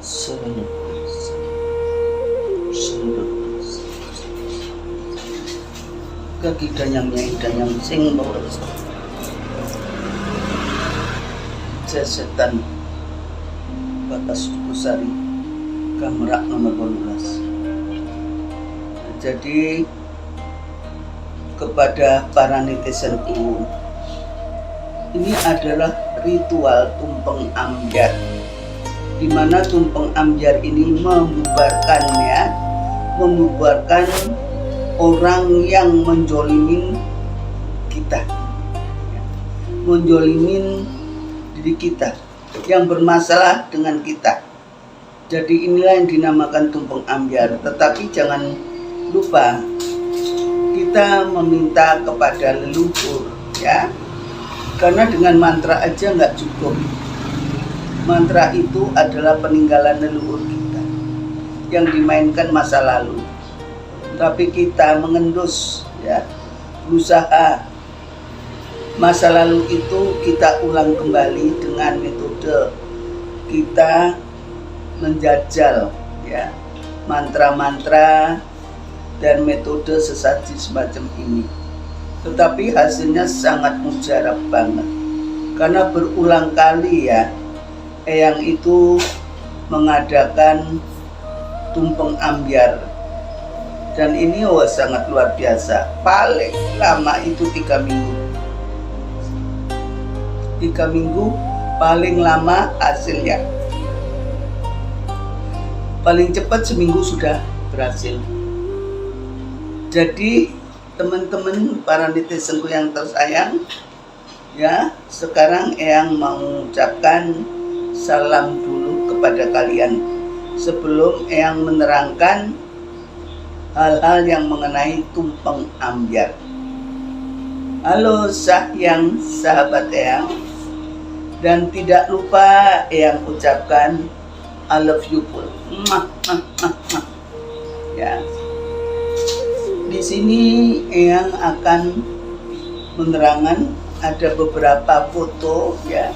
Serenuk, serenuk. Kaki danyang sing boros. Setan batas Tukusari Kamrak nomor 12. Jadi kepada para netizenku, ini adalah ritual tumpeng ambyar, di mana tumpeng ambyar ini membubarkan orang yang menjolimin kita, menjolimin diri kita, yang bermasalah dengan kita. Jadi inilah yang dinamakan tumpeng ambyar. Tetapi jangan lupa kita meminta kepada leluhur, ya, karena dengan mantra aja nggak cukup. Mantra itu adalah peninggalan leluhur kita yang dimainkan masa lalu. Tapi kita mengendus, ya, berusaha masa lalu itu kita ulang kembali dengan metode kita menjajal, ya, mantra-mantra dan metode sesaji semacam ini. Tetapi hasilnya sangat mujarab banget, karena berulang kali, ya, Eyang itu mengadakan tumpeng ambyar. Dan ini sangat luar biasa. Paling lama itu 3 minggu. 3 minggu paling lama hasilnya. Paling cepat seminggu sudah berhasil. Jadi teman-teman para netizenku yang tersayang, ya, sekarang Eyang mau mengucapkan salam dulu kepada kalian sebelum Eyang menerangkan hal-hal yang mengenai tumpeng ambyar. Halo sayang sahabat Eyang, dan tidak lupa Eyang ucapkan I love you full. Ya. Di sini Eyang akan menerangkan ada beberapa foto, ya.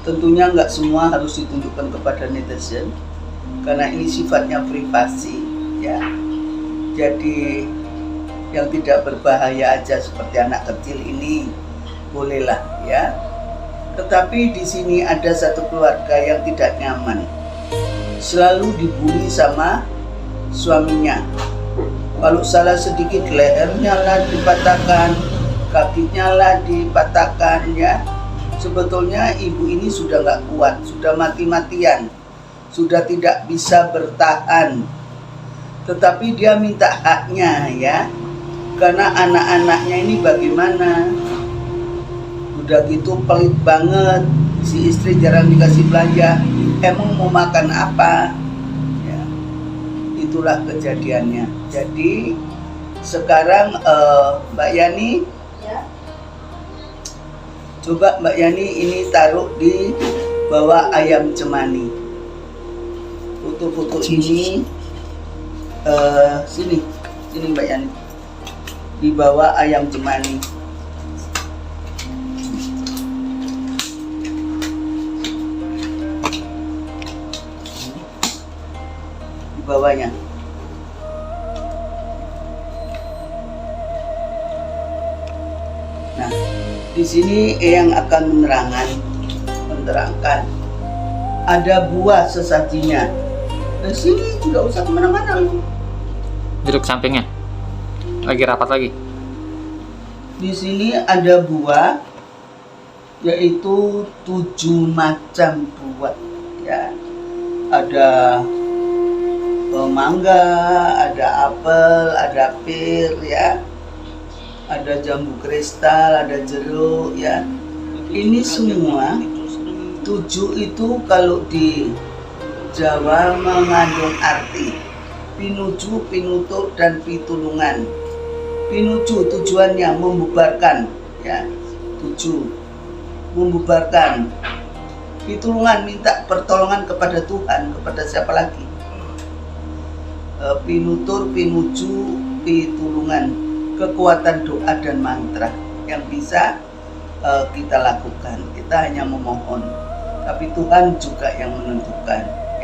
Tentunya nggak semua harus ditunjukkan kepada netizen karena ini sifatnya privasi, ya. Jadi yang tidak berbahaya aja seperti anak kecil ini bolehlah, ya. Tetapi di sini ada satu keluarga yang tidak nyaman, selalu dibully sama suaminya. Kalau salah sedikit lehernya lah dipatahkan, kakinya lah dipatahkan, ya. Sebetulnya ibu ini sudah nggak kuat, sudah mati-matian, sudah tidak bisa bertahan. Tetapi dia minta haknya, ya, karena anak-anaknya ini bagaimana? Udah gitu pelit banget, si istri jarang dikasih belanja, emang mau makan apa? Ya, itulah kejadiannya. Jadi sekarang Mbak Yani, ya, coba Mbak Yani ini taruh di bawah ayam cemani. Foto-foto ini sini Mbak Yani, di bawah ayam cemani. Di bawahnya. Nah, di sini Eyang akan menerangkan ada buah sesajinya. Di sini nggak usah kemana-mana. Duduk sampingnya. Lagi rapat lagi. Di sini ada buah, yaitu 7 macam buah, ya. Ada mangga, ada apel, ada pir, ya. Ada jambu kristal, ada jeruk, ya. Ini semua 7 itu kalau di Jawa mengandung arti pinuju, pinutur, dan pitulungan. Pinuju tujuannya membubarkan, ya. 7 membubarkan. Pitulungan minta pertolongan kepada Tuhan, kepada siapa lagi? Pinutur, pinuju, pitulungan. Kekuatan doa dan mantra yang bisa kita lakukan. Kita hanya memohon, tapi Tuhan juga yang menentukan.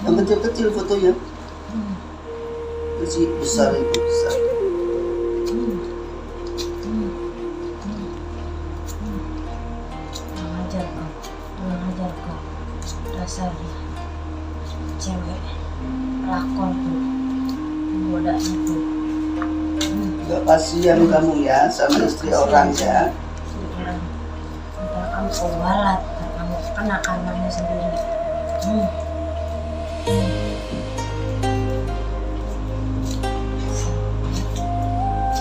Yang kecil-kecil fotonya. Si besar itu besar. Kurang ajar kau. Dasarnya cewek lakon tuh, godanya tuh. Gak kasihan kamu ya sama istri orang ya. Ntar kamu kau walat, ntar kamu kena kamarnya sendiri.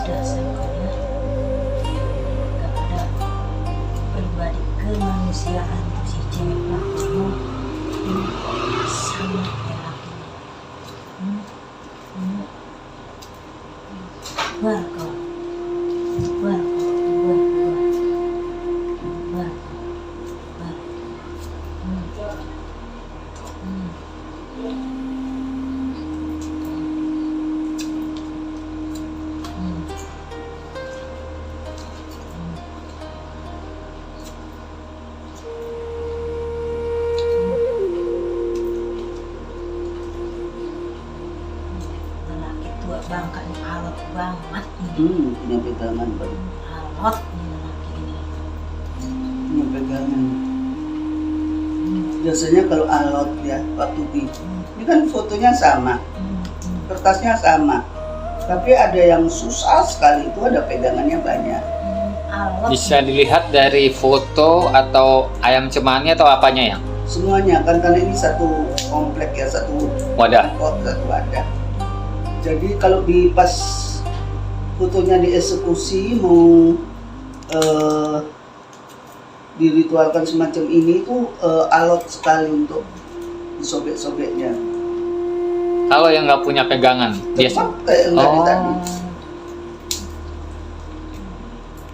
Dasar kau ya, gak ada pribadi kemanusiaan tuh si cewek lakon. Sama kayak lakinya. Bubar kau. Bubar kau. Bubar. Lelaki tua bangka ini alot banget nih. Punya pegangan Bang. Alot nih lelaki ini. Punya pegangan. Biasanya kalau alot ya Pak Tubi, ini kan fotonya sama, kertasnya sama, tapi ada yang susah sekali, itu ada pegangannya banyak. Alot. Bisa dilihat dari foto atau ayam cemani atau apanya ya? Semuanya kan karena ini satu komplek ya, satu Wadah. satu wadah. Jadi kalau di pas fotonya dieksekusi mau diritualkan semacam ini tuh alot sekali untuk disobek-sobeknya. Kalau yang nggak punya pegangan, biasa. Tepat kayak yang tadi.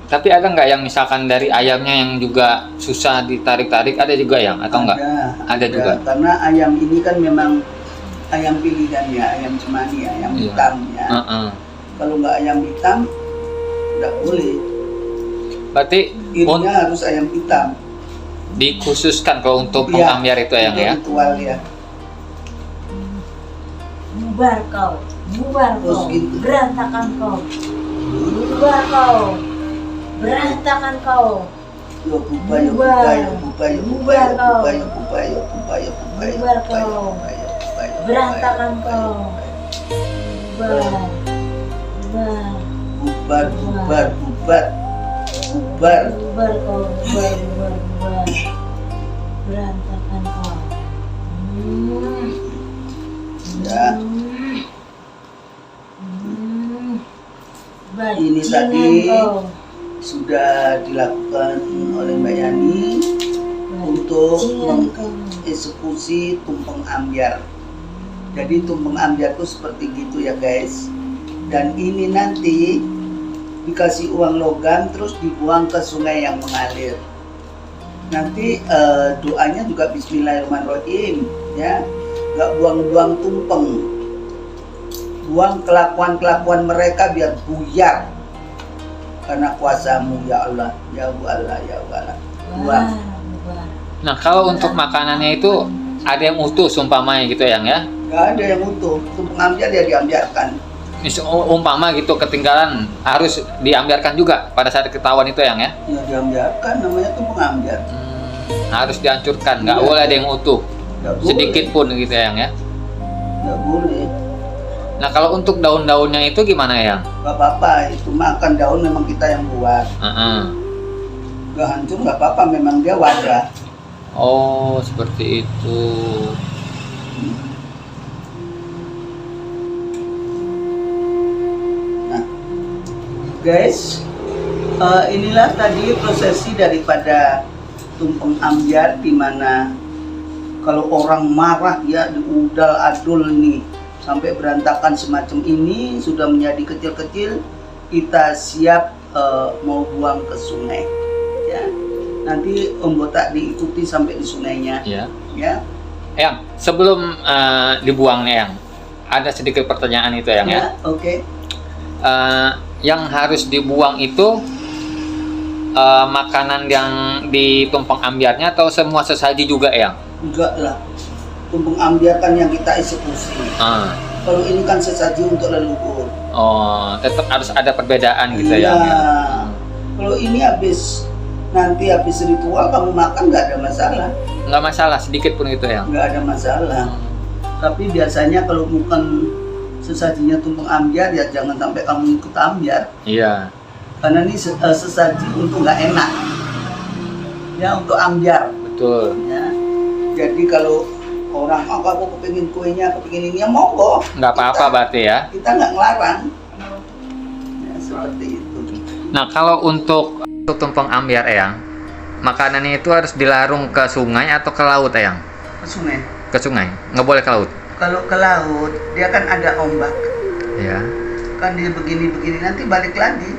Tapi ada nggak yang misalkan dari ayamnya yang juga susah ditarik-tarik, ada juga yang atau enggak? Ada juga. Karena ayam ini kan memang ayam pilihan ya, ayam cemani, ayam Iya. hitam ya. Kalau nggak ayam hitam, nggak boleh. Berarti Irinya harus ayam hitam. dikhususkan kalau untuk Iya, pengambiar itu yang ya? ritual ya. Bubar kau. Bubar Terus kau. gitu. Berantakan kau. Bubar kau. Berantakan kau. Yo pupa, yo Bubar. pupa, yo pupa, yo pupa, Bubar yo kau. pupa, yo pupa, yo pupa, yo pupa, yo Bubar pupa, yo kau. pupa, yo pupa, yo pupa, Berantakan yo pupa, kau. yo Bubar. Bubar. pupa. Bubar, bubar, bubar. Bubar kau. Bubar. Bubar. Bubar. Berantakan kau. Ya. Ini Bajingan tadi kau. sudah dilakukan oleh Mbak Yani untuk Bajingan kau. mengeksekusi tumpeng ambyar. Jadi tumpeng ambyar itu seperti gitu ya guys. Dan ini nanti dikasih uang logam terus dibuang ke sungai yang mengalir. Nanti doanya juga Bismillahirrahmanirrahim ya. Gak buang-buang tumpeng. Buang kelakuan-kelakuan mereka biar buyar. Karena kuasamu ya Allah, ya Allah, ya Allah. Buang. Bubar. Nah, kalau untuk makanannya itu ada yang utuh seumpamanya gitu yang ya? Gak ada yang utuh. Tumpeng ambyar ya diambyarkan. Umpama gitu ketinggalan harus diambiarkan juga pada saat ketahuan itu yang ya? Ya diambyarkan, namanya tumpeng ambyar. Harus dihancurkan, nggak Iya. boleh ada yang utuh Gak boleh. sedikit pun gitu yang ya? Gak boleh. Nah, kalau untuk daun-daunnya itu gimana yang? Gak apa-apa, itu makan daun memang kita yang buat. Gak hancur gak apa-apa, memang dia wadah. Oh, seperti itu. Nah, guys, inilah tadi prosesi daripada tumpeng ambyar, di mana kalau orang marah ya diudal adul nih sampai berantakan semacam ini, sudah menjadi kecil-kecil, kita siap mau buang ke sungai ya. Nanti Om Botak diikuti sampai di sungainya Ya. ya. Yang sebelum dibuangnya yang ada sedikit pertanyaan itu yang ya. Oke. Yang harus dibuang itu makanan yang ditumpeng ambyarnya atau semua sesaji juga yang? Enggak lah. Tumpeng ambyar kan yang kita eksekusi. Kalau ini kan sesaji untuk leluhur. Oh, tetap harus ada perbedaan gitu Iya. ya. Kalau ini nanti habis ritual kamu makan nggak ada masalah. Nggak masalah sedikit pun gitu ya. Nggak ada masalah. Tapi biasanya kalau bukan sesajinya tumpeng ambyar ya jangan sampai kamu ikut ambyar. Iya. Karena ini sesaji untuk nggak enak. Ya untuk ambyar. Betul. Ya. Jadi kalau orang aku kepingin kuenya, kepingin ini ya monggo. Nggak apa-apa berarti ya. Kita nggak ngelarang. Ya, seperti itu. Nah, kalau untuk tumpeng ambyar Eyang, makanannya itu harus dilarung ke sungai atau ke laut Eyang? Ke sungai. Ke sungai, nggak boleh ke laut. Kalau ke laut dia kan ada ombak. Ya. Kan dia begini-begini nanti balik lagi.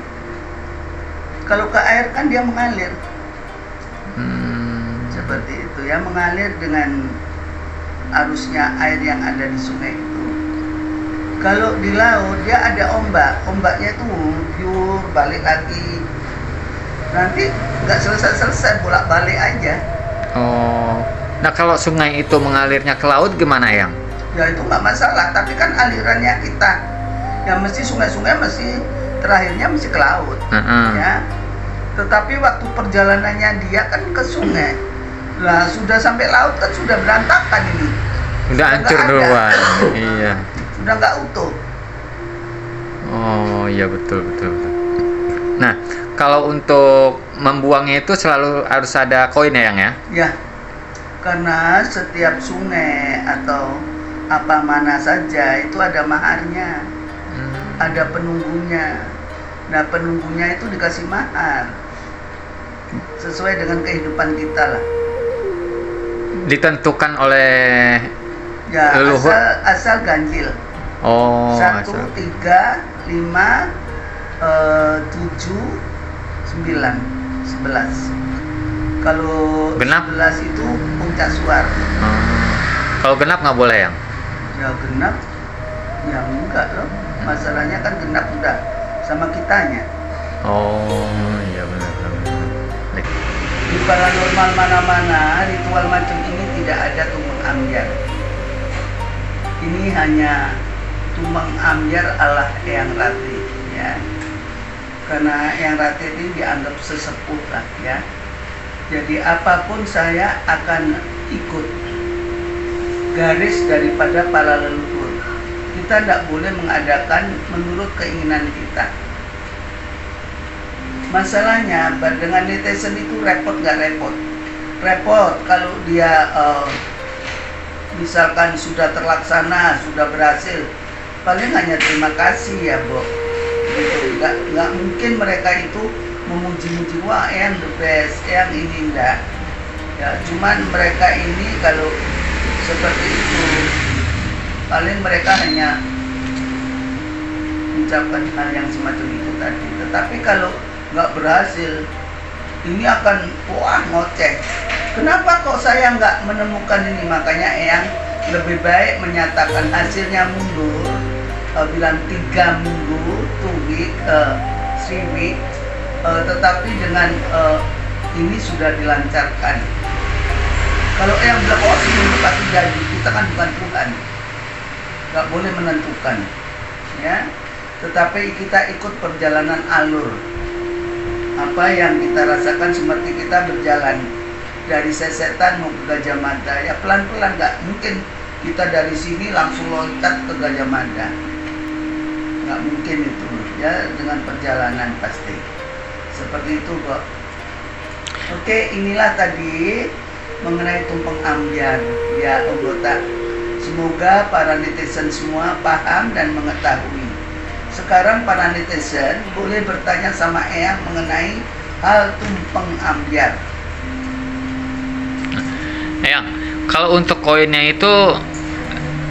Kalau ke air kan dia mengalir. Seperti itu ya, mengalir dengan arusnya air yang ada di sungai itu. Kalau di laut dia ada ombaknya itu biur balik lagi. Nanti nggak selesai bolak-balik aja. Oh. Nah, kalau sungai itu mengalirnya ke laut gimana Eyang? Ya itu nggak masalah, tapi kan alirannya kita. Ya mesti sungai-sungai mesti terakhirnya mesti ke laut. Ya. Tetapi waktu perjalanannya dia kan ke sungai. Lah sudah sampai laut kan sudah berantakan ini. Udah hancur duluan. Iya. Sudah nggak utuh. Oh iya betul. Nah, kalau untuk membuangnya itu selalu harus ada koin ya Yang ya? Ya. Karena setiap sungai atau apa mana saja itu ada maharnya. Ada penunggunya. Nah, penunggunya itu dikasih mahar. Sesuai dengan kehidupan kita lah. Ditentukan oleh Ya, leluhur. asal ganjil. Oh, 1, asal. 3, 5, 7, 9, 11. Kalau Genap? 11 itu puncak suar. Kalau genap nggak boleh Yang? Ya genap, ya enggak loh. Masalahnya kan genap udah sama kitanya. Oh iya benar. Di paranormal mana-mana ritual macam ini tidak ada tumpeng ambyar. Ini hanya tumpeng ambyar ala Eyang Ratih ya. Karena Eyang Ratih ini dianggap sesepuh lah ya. Jadi apapun saya akan ikut garis daripada para leluhur. Kita tidak boleh mengadakan menurut keinginan kita. Masalahnya dengan netizen itu repot nggak repot? Repot kalau dia misalkan sudah terlaksana, sudah berhasil, paling hanya terima kasih ya Bo. Gitu. Nggak mungkin mereka itu memuji-muji wah yang the best, yang ini enggak. Ya cuman mereka ini kalau seperti itu paling mereka hanya mengucapkan hal yang semacam itu tadi. Tetapi kalau nggak berhasil, ini akan wah ngoceh. Kenapa kok saya nggak menemukan ini? Makanya Eyang lebih baik menyatakan hasilnya mundur, bilang 3 minggu, 2 week, 3 week, tetapi dengan ini sudah dilancarkan. Kalau Eyang bilang oh seminggu pasti jadi, kita kan bukan Tuhan, nggak boleh menentukan, ya. Tetapi kita ikut perjalanan alur. Apa yang kita rasakan seperti kita berjalan dari Sesetan mau ke Gajah Mada, ya pelan-pelan, nggak mungkin kita dari sini langsung loncat ke Gajah Mada, nggak mungkin itu ya, dengan perjalanan pasti seperti itu kok. Oke, inilah tadi mengenai tumpeng ambyar ya anggota. Semoga para netizen semua paham dan mengetahui. Sekarang para netizen boleh bertanya sama Eyang mengenai hal tumpeng ambyar. Eyang, kalau untuk koinnya itu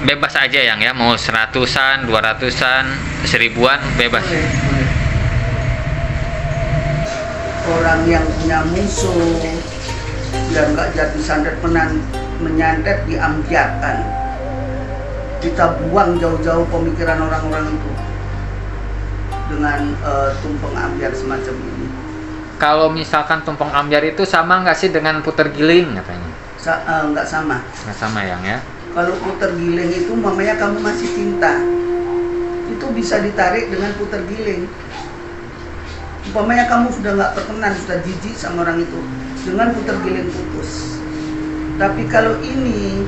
bebas aja Yang ya, mau 100-an, 200-an, 1000-an bebas. Boleh. Orang yang punya musuh biar nggak jadi sandet menyantet diambyarkan. Kita buang jauh-jauh pemikiran orang-orang itu dengan tumpeng ambyar semacam ini. Kalau misalkan tumpeng ambyar itu sama nggak sih dengan puter giling katanya? Nggak sama. Nggak sama yang ya. Kalau puter giling itu mamanya kamu masih cinta, itu bisa ditarik dengan puter giling. Umpamanya kamu sudah nggak berkenan, sudah jijik sama orang itu, dengan puter giling putus. Tapi kalau ini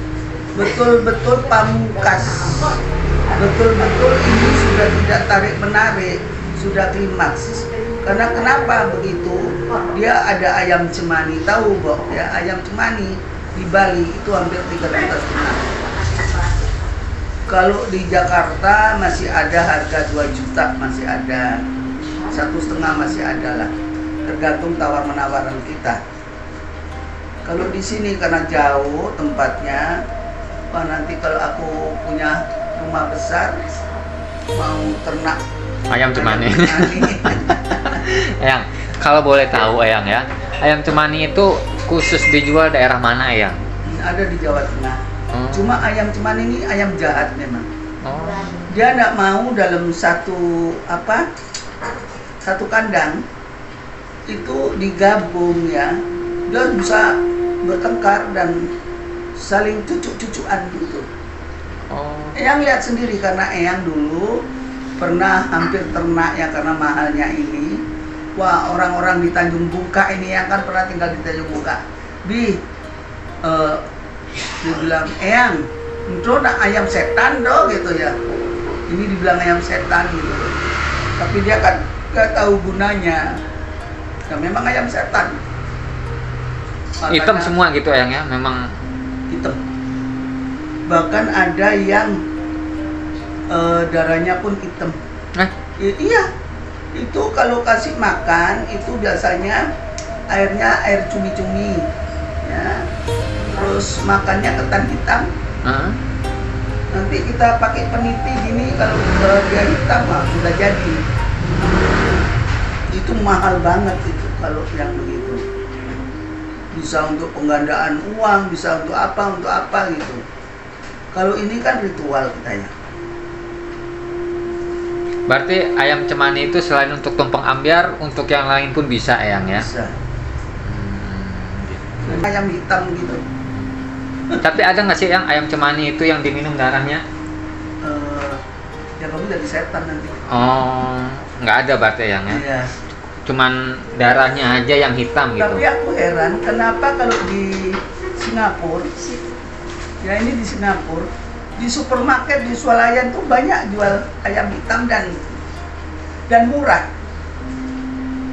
betul-betul pamungkas, betul-betul ini sudah tidak tarik menarik, sudah klimaks. Karena kenapa begitu? Dia ada ayam cemani, tahu Bok ya, ayam cemani di Bali itu hampir 3,5 juta. Kalau di Jakarta masih ada harga 2 juta, masih ada 1,5 masih ada lah, tergantung tawar menawaran kita. Kalau di sini karena jauh tempatnya, nanti kalau aku punya rumah besar mau ternak Ayam cemani. Eyang, kalau boleh tahu Eyang ya, ayam cemani itu khusus dijual daerah mana Eyang? Ada di Jawa Tengah. Cuma ayam cemani ini ayam jahat memang. Oh. Dia tidak mau dalam satu kandang itu digabung ya. Dia bisa bertengkar dan saling cucuk-cucuan gitu. Oh. Eyang lihat sendiri karena Eyang dulu pernah hampir ternak ya karena mahalnya ini. Wah, orang-orang di Tanjung Bungka ini yang kan pernah tinggal di Tanjung Bungka. Dia bilang, Eyang, itu nak ayam setan doh gitu ya. Ini dibilang ayam setan gitu. Tapi dia kan gak tahu gunanya. Ya memang ayam setan. Makanya, Hitam semua gitu Eyang ya, memang hitam. Bahkan ada yang darahnya pun hitam. Iya, itu kalau kasih makan itu biasanya airnya air cumi-cumi, ya. Terus makannya ketan hitam. Nanti kita pakai peniti gini, kalau dia hitam sudah jadi. Itu mahal banget itu kalau yang begitu. Bisa untuk penggandaan uang, bisa untuk apa gitu. Kalau ini kan ritual kita ya. Berarti ayam cemani itu selain untuk tumpeng ambyar, untuk yang lain pun bisa Eyang ya? Bisa. Ayam hitam gitu. Tapi ada nggak sih yang ayam cemani itu yang diminum darahnya? Ya kamu jadi setan nanti. Oh, nggak ada berarti Eyang ya? Iya. Cuman darahnya aja yang hitam gitu. Tapi aku heran kenapa kalau di Singapura, ya ini di Singapura, di supermarket di swalayan tuh banyak jual ayam hitam dan murah.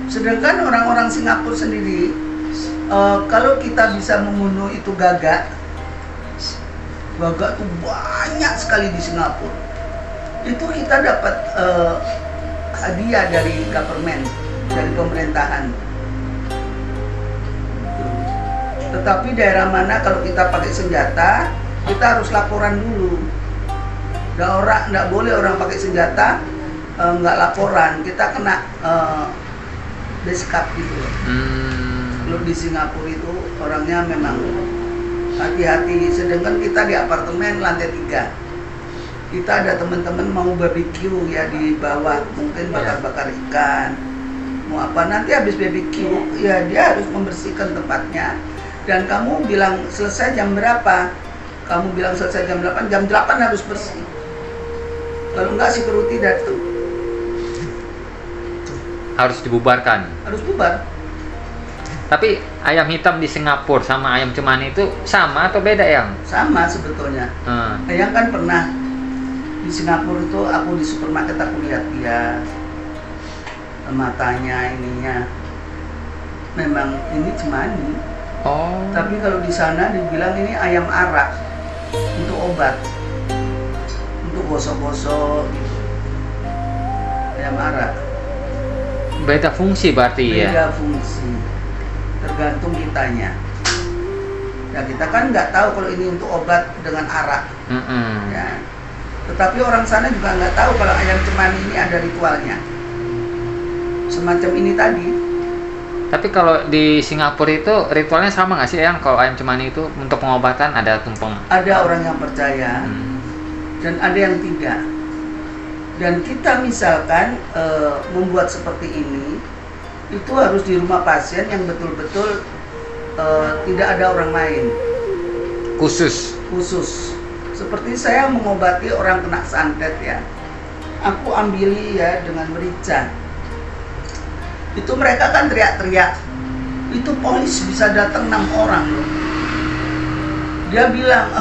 Sedangkan orang-orang Singapura sendiri, kalau kita bisa membunuh itu gagak tuh banyak sekali di Singapura. Itu kita dapat hadiah dari government, dari pemerintahan. Tetapi daerah mana kalau kita pakai senjata, kita harus laporan dulu. Nggak boleh orang pakai senjata nggak laporan, kita kena beskap gitu. Kalau di Singapura itu orangnya memang hati-hati. Sedangkan kita di apartemen lantai 3, kita ada teman-teman mau barbecue ya di bawah, mungkin bakar-bakar ikan, mau apa, nanti habis barbecue ya dia harus membersihkan tempatnya. Dan kamu bilang selesai jam berapa? Kamu bilang selesai jam 8, jam 8 harus bersih. Kalau enggak security datang. Harus dibubarkan. Harus bubar. Tapi ayam hitam di Singapura sama ayam cemani itu sama atau beda Yang? Sama sebetulnya. Yang kan pernah di Singapura itu aku di supermarket aku lihat dia matanya ininya memang ini cemani. Oh. Tapi kalau di sana dibilang ini ayam arak untuk obat, untuk gosok-gosok gitu. Ayam arak. Beda fungsi berarti ya? Beda fungsi, tergantung kitanya. Ya kita kan nggak tahu kalau ini untuk obat dengan arak. Ya. Tetapi orang sana juga nggak tahu kalau ayam cemani ini ada ritualnya. Semacam ini tadi. Tapi kalau di Singapura itu ritualnya sama nggak sih Yang? Kalau ayam cemani itu untuk pengobatan ada tumpeng? Ada orang yang percaya dan ada yang tidak. Dan kita misalkan membuat seperti ini, itu harus di rumah pasien yang betul-betul tidak ada orang lain. khusus. Seperti saya mengobati orang kena santet ya, aku ambili ya dengan merica. Itu mereka kan teriak-teriak, itu polis bisa datang 6 orang loh. Dia bilang,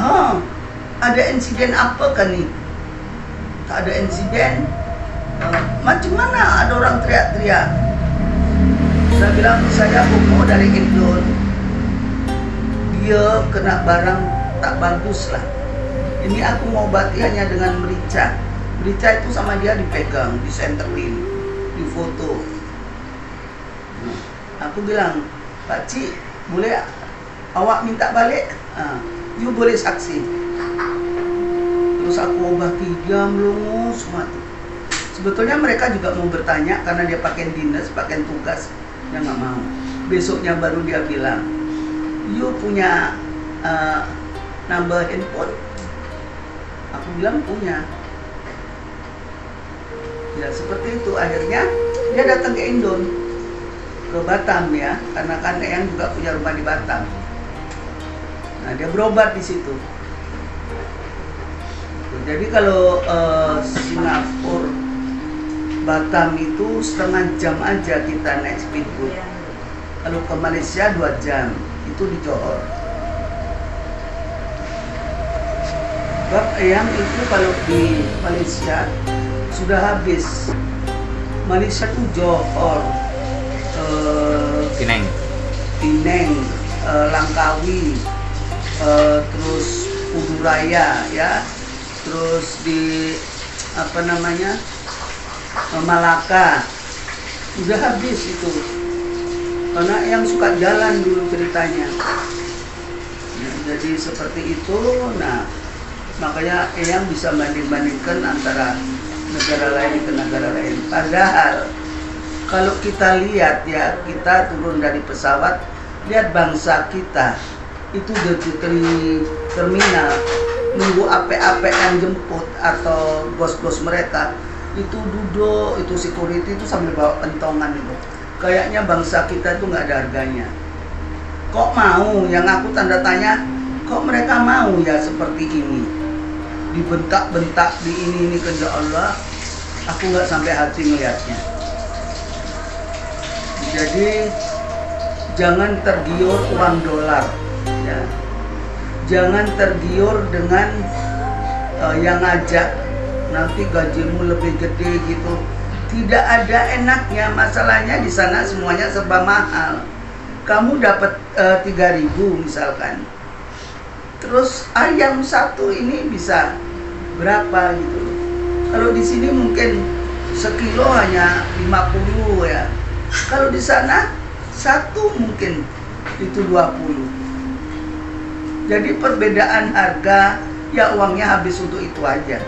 ada insiden apa kan nih? Tak ada insiden. Macam mana ada orang teriak-teriak? Saya bilang, saya Bomo dari Indon. Dia kena barang tak bagus lah. Ini aku mau obati hanya dengan merica. Merica itu sama dia dipegang, disenterin, difoto. Aku bilang, Pak Cik, boleh awak minta balik? You boleh saksi. Terus aku obati, dia melongo semua tuh. Sebetulnya mereka juga mau bertanya karena dia pakai dinas, pakai tugas. Dia nggak mau. Besoknya baru dia bilang, you punya number handphone? Aku bilang punya. Ya seperti itu, akhirnya dia datang ke Indon, ke Batam ya, karena kan Eyang juga punya rumah di Batam. Nah dia berobat di situ. Jadi kalau Singapura, Batam itu setengah jam aja kita naik speedboat. Kalau ke Malaysia 2 jam, itu di Johor. Sebab Eyang itu kalau di Malaysia sudah habis. Malaysia itu Johor, Pineng. Langkawi, terus Uduraya ya, terus di Malaka, udah habis itu. Karena yang suka jalan dulu ceritanya. Nah, jadi seperti itu. Nah, makanya Eyang bisa banding-bandingkan antara negara lain ke negara lain. Padahal kalau kita lihat ya, kita turun dari pesawat, lihat bangsa kita itu di terminal nunggu ape-ape yang jemput atau bos-bos mereka itu duduk, itu security itu sambil bawa kentongan itu. Kayaknya bangsa kita itu nggak ada harganya. Kok mau? Yang aku tanda tanya, kok mereka mau ya seperti ini? Dibentak-bentak di ini kerja Allah, aku nggak sampai hati melihatnya. Jadi jangan tergiur uang dolar, ya. Jangan tergiur dengan yang ngajak nanti gajimu lebih gede gitu. Tidak ada enaknya. Masalahnya di sana semuanya serba mahal. Kamu dapat 3.000 misalkan. Terus ayam satu ini bisa berapa gitu. Kalau di sini mungkin sekilo hanya 50 ya. Kalau di sana satu mungkin itu 20. Jadi perbedaan harga ya uangnya habis untuk itu aja.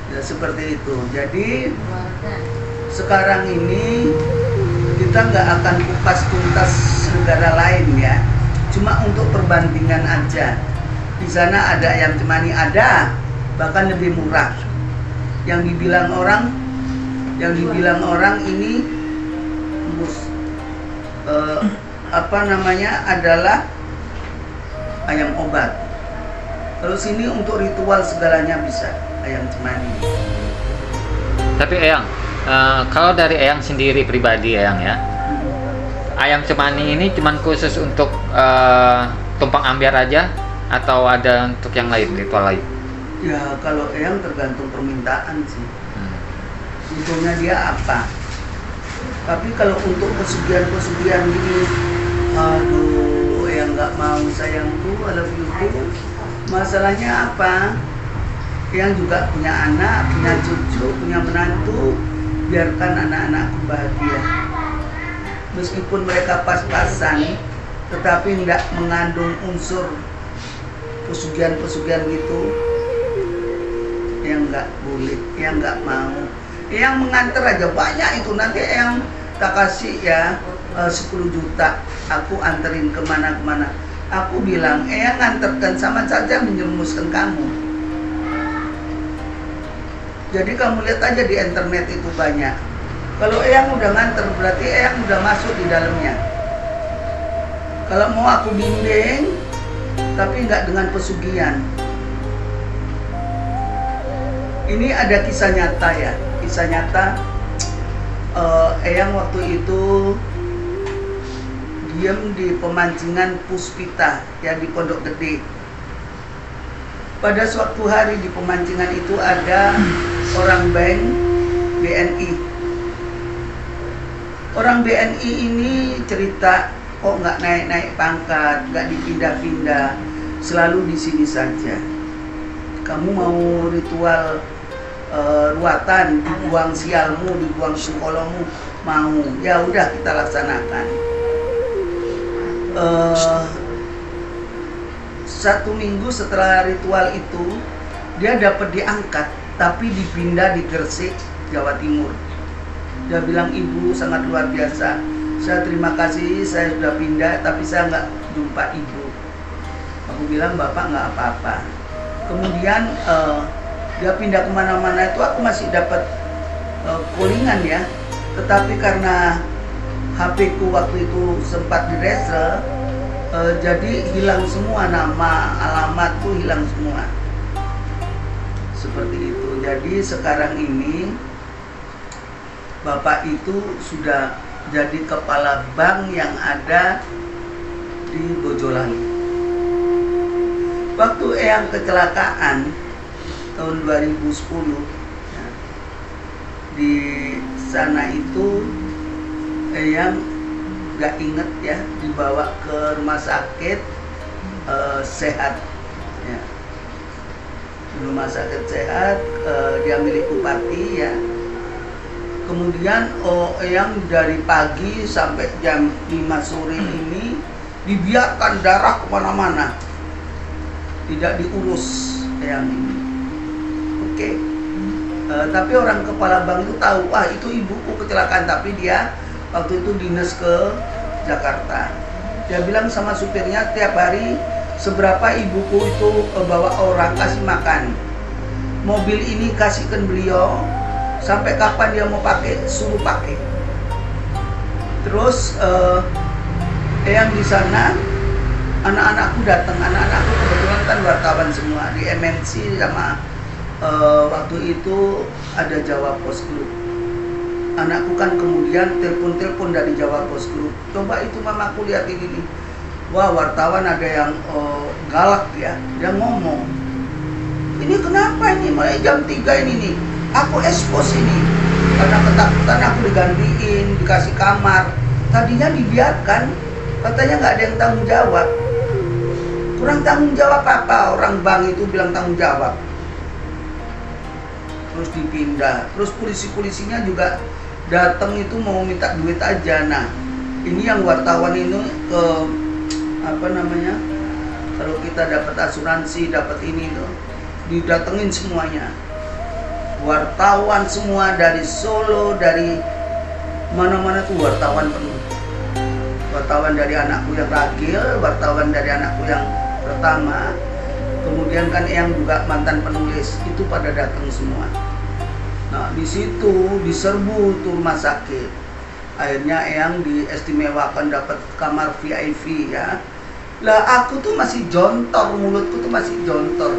Ya seperti itu. Jadi sekarang ini kita nggak akan kupas tuntas negara lain ya. Cuma untuk perbandingan aja. Di sana ada ayam cemani, ada bahkan lebih murah. Yang dibilang orang ini adalah ayam obat. Kalau sini untuk ritual segalanya bisa ayam cemani. Tapi Eyang, kalau dari Eyang sendiri pribadi Eyang ya, ayam cemani ini cuman khusus untuk tumpang ambyar aja atau ada untuk yang lain, ritual lain? Ya kalau Eyang tergantung permintaan sih. Sebetulnya dia apa? Tapi kalau untuk pesugihan gini, aduh, Eyang nggak mau sayangku, I love you too. Masalahnya apa? Eyang juga punya anak, punya cucu, punya menantu. Biarkan anak-anakku bahagia. Meskipun mereka pas-pasan, tetapi tidak mengandung unsur pesugihan-pesugihan gitu. Eyang nggak boleh, Eyang nggak mau. Eyang mengantar aja banyak itu, nanti Eyang tak kasih ya 10 juta, aku anterin kemana-kemana. Aku bilang, Eyang nganterkan sama saja menjerumuskan kamu. Jadi kamu lihat aja di internet itu banyak. Kalau Eyang udah nganter berarti Eyang udah masuk di dalamnya. Kalau mau aku bimbing, tapi nggak dengan pesugihan. Ini ada kisah nyata ya, kisah nyata. Eyang waktu itu diam di pemancingan Puspita ya di Pondok Gede. Pada suatu hari di pemancingan itu ada orang bank BNI. Orang BNI ini cerita, kok nggak naik-naik pangkat, nggak dipindah-pindah, selalu di sini saja. Kamu mau ritual ruatan, dibuang sialmu, dibuang sukolomu, mau? Ya udah kita laksanakan. 1 minggu setelah ritual itu, dia dapat diangkat, tapi dipindah di Gresik, Jawa Timur. Dia bilang, ibu sangat luar biasa. Saya terima kasih, saya sudah pindah, tapi saya nggak jumpa ibu. Aku bilang, bapak nggak apa-apa. Kemudian dia pindah kemana-mana itu aku masih dapat callingan ya. Tetapi karena HP ku waktu itu sempat diresel, jadi hilang semua, nama, alamat tuh hilang semua. Seperti itu. Jadi sekarang ini bapak itu sudah jadi kepala bank yang ada di Bojolangi. Waktu Eyang kecelakaan tahun 2010 ya, di sana itu Eyang gak inget ya, dibawa ke rumah sakit sehat ya. Rumah sakit sehat dia milik bupati ya. Kemudian Eyang dari pagi sampai jam 5 sore ini dibiarkan darah kemana-mana, tidak diurus Eyang ini. Oke. Tapi orang kepala bank itu tahu, wah itu ibuku kecelakaan, tapi dia waktu itu dinas ke Jakarta. Dia bilang sama supirnya, tiap hari seberapa ibuku itu bawa orang kasih makan. Mobil ini kasihkan beliau, sampai kapan dia mau pakai, suruh pakai. Terus yang di sana anak-anakku datang, anak-anakku kebetulan kan wartawan semua di MNC sama waktu itu ada Jawa Post Group. Anakku kan kemudian telepon dari Jawa Post Group. Coba itu mamaku lihat ini. Wah, wartawan ada yang galak ya. Dia ngomong, ini kenapa ini mulai jam 3 ini nih? Aku expose ini. Karena ketakutan aku digantiin, dikasih kamar. Tadinya dibiarkan, katanya nggak ada yang tanggung jawab. Kurang tanggung jawab apa? Orang bank itu bilang tanggung jawab. Terus dipindah. Terus polisi-polisinya juga datang itu mau minta duit aja. Nah, ini yang wartawan ini ke apa namanya? Kalau kita dapat asuransi, dapat ini tuh, didatengin semuanya. Wartawan semua dari Solo, dari mana-mana tuh wartawan penuh. Wartawan dari anakku yang ragil, wartawan dari anakku yang pertama. Kemudian kan yang juga mantan penulis itu pada datang semua. Nah, di situ diserbu tuh rumah sakit. Akhirnya Eyang diistimewakan dapat kamar VIP ya. Lah aku tuh masih jontor, mulutku tuh masih jontor.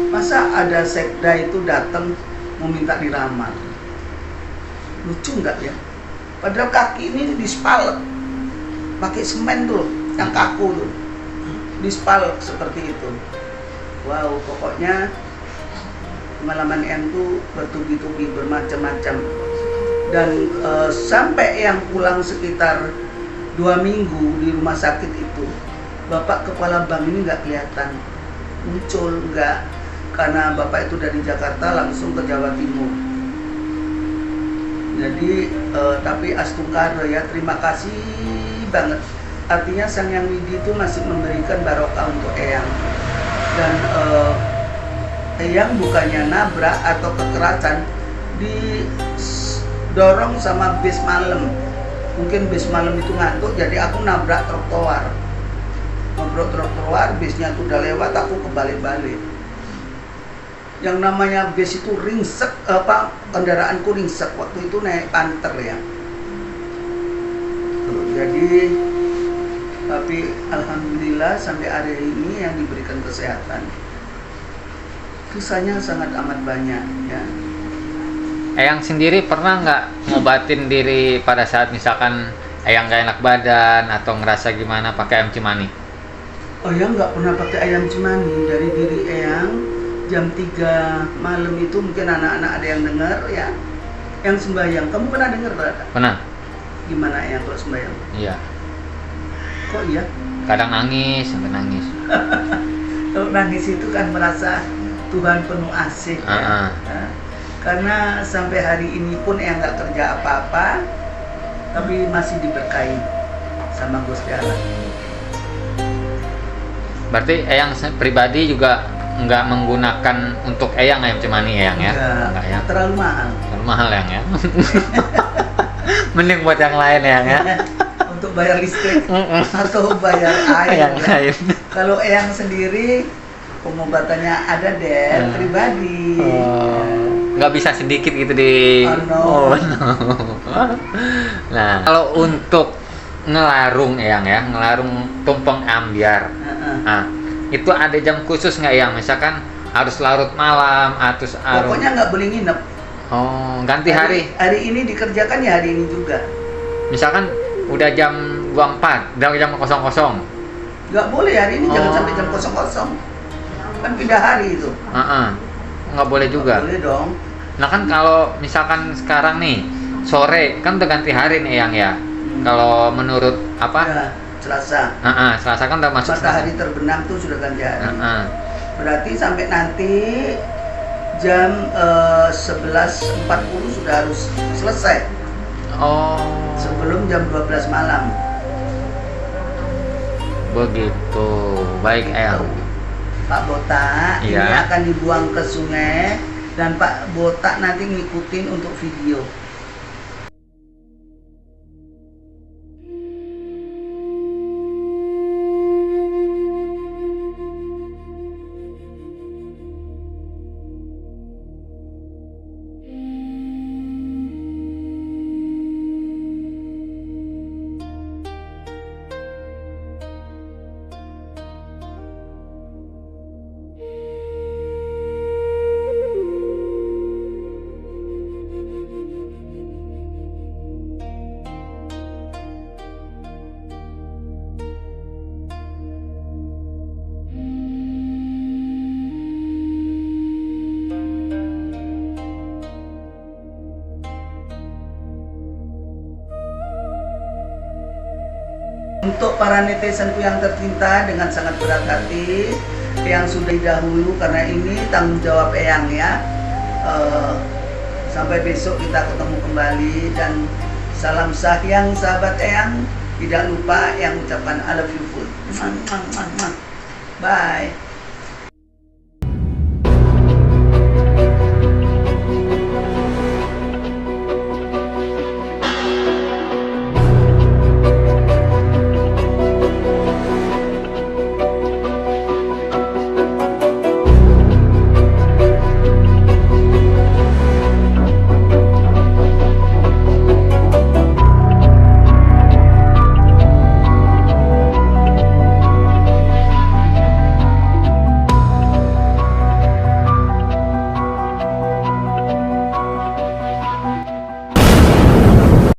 Masa ada sekda itu datang mau minta diramal? Lucu nggak ya? Padahal kaki ini dispal pakai semen tuh, yang kaku tuh, dispal seperti itu. Wow, pokoknya pengalaman Eyang tuh bertubi-tubi, bermacam-macam. Dan sampai Eyang pulang sekitar 2 minggu di rumah sakit itu, bapak kepala bank ini nggak kelihatan muncul, nggak, karena bapak itu dari Jakarta langsung ke Jawa Timur. Jadi tapi astungkara ya, terima kasih banget. Artinya Sang Hyang Widi itu masih memberikan barokah untuk Eyang. Dan Eyang bukannya nabrak atau kekerasan, didorong sama bis malam. Mungkin bis malam itu ngantuk, jadi aku nabrak trotoar. Nabrak trotoar, bisnya tuh udah lewat, aku kebalik-balik. Yang namanya bis itu ringsek, kendaraanku ringsek. Waktu itu naik Panther ya. Tuh, jadi Tapi alhamdulillah sampai hari ini yang diberikan kesehatan. Kisahnya sangat amat banyak ya. Eyang sendiri pernah nggak ngobatin diri pada saat misalkan Eyang nggak enak badan atau ngerasa gimana pakai ayam cimani? Oh ya, nggak pernah pakai ayam cimani. Dari diri Eyang jam 3 malam itu mungkin anak-anak ada yang dengar ya, yang sembahyang. Kamu pernah dengar berada? Pernah? Gimana Eyang kalau sembahyang? Iya. Kok iya? Kadang nangis, sampai nangis. Kalau nangis itu kan merasa Tuhan penuh asih ya. Nah, karena sampai hari ini pun Eyang nggak kerja apa-apa, tapi masih diberkahi sama Gusti Allah. Berarti Eyang pribadi juga nggak menggunakan untuk Eyang ayam cimani Eyang ya? Enggak ya? Terlalu mahal. Terlalu mahal Eyang ya? Mending buat yang lain Eyang ya? Untuk bayar listrik atau bayar air yang ya. lain. Kalau Eyang sendiri pengobatannya ada deh pribadi. Nggak bisa sedikit gitu di. Oh, no. Oh, no. Nah, kalau untuk ngelarung Eyang ya, ngelarung tumpeng ambyar. Nah, itu ada jam khusus nggak Eyang? Misalkan harus larut malam atau Pokoknya nggak boleh nginep. Oh, ganti hari. Hari ini dikerjakan ya hari ini juga. Misalkan udah jam 24, udah jam 00. Nggak boleh hari ini, jangan sampai jam 00. Kan pindah hari itu. Nggak boleh juga. Nggak boleh dong. Nah kan kalau misalkan sekarang nih sore kan udah ganti hari nih Eyang ya. Kalau menurut apa? Ya, Selasa. Selasa kan udah masuk Matahari terbenam tuh sudah ganti hari. Berarti sampai nanti jam 11.40 sudah harus selesai. Oh. Sebelum jam 12 malam. Begitu. Baik Eyang. Pak Botak ini Iya. akan dibuang ke sungai dan Pak Botak nanti ngikutin untuk video. Untuk para netizenku yang tercinta, dengan sangat berat hati yang sudah dahulu, karena ini tanggung jawab Eyang ya. Sampai besok kita ketemu kembali, dan salam sayang sahabat Eyang. Tidak lupa yang ucapkan I love you full. Bye.